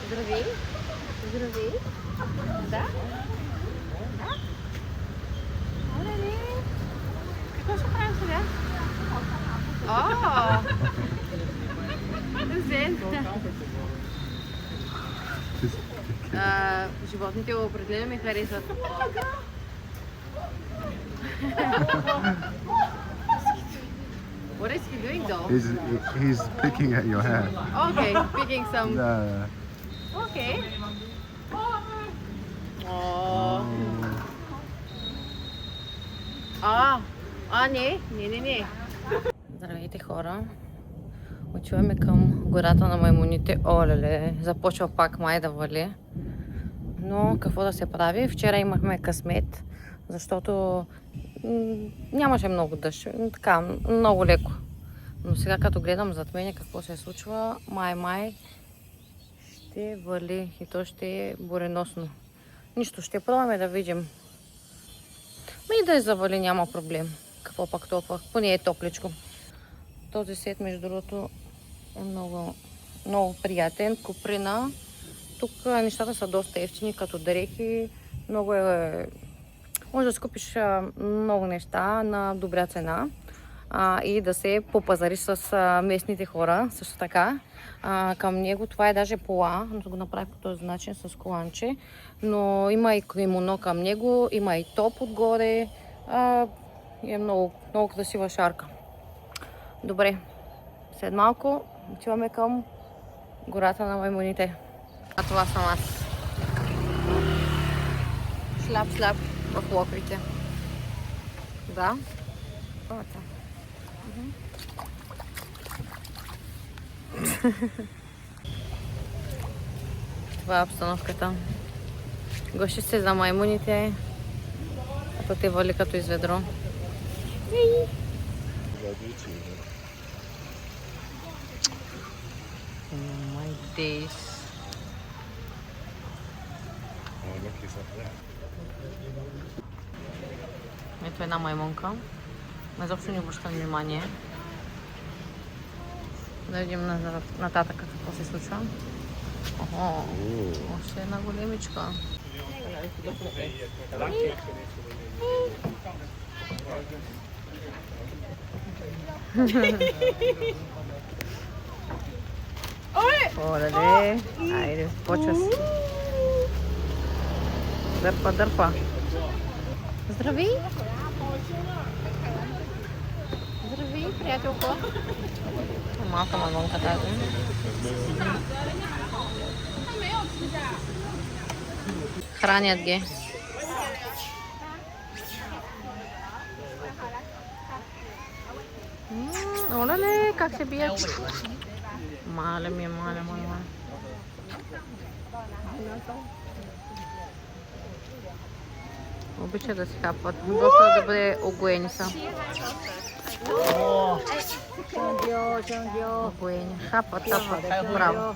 Здравей! Здравей! Да? Да? Оле-ле! Какво ще правим сега? О! Зен! Животните определено ми харесват. What is he doing though? He's picking at your hair. Okay, picking some. Yeah. Okay. Oh. Не. Здравейте хора. Отиваме към гората на маймуните. Олеле, започва пак май да вали. Но какво да се прави? Вчера имахме късмет, защото нямаше много дъжд. Така, много леко. Но сега като гледам зад мене какво се случва, май ще вали и то ще е буреносно. Нищо, ще пробваме да видим. И да завали няма проблем. Какво пак толкова? Поне е топличко. Този сет, между другото, е много приятен. Куприна. Тук нещата са доста ефтини, като дрехи. Много е... Може да скупиш много неща на добра цена и да се попазариш с местните хора, също така. Към него това е даже пола, но го направи по този начин с коланче. Но има и кимоно към него, има и топ отгоре. Е много красива шарка. Добре, след малко отиваме към гората на маймуните. А това съм аз. Шляп в локвите. Да. Това е обстановката. Гоши се за маймуните, като те вали като из ведро. My days. Ето една маймунка. Изобщо не обръщам внимание. Да видим нататък какво се случва. Охо, още една големичка. Оле! Айде, почва си. Дърпа. Здрави! Здрави, приятелко! Малка маймунка тази. Хранят ги. Оле, как се бият? Мале ми. Обича да си хапват. Доста да бъде огоени са. Огоени. Хапват. Браво.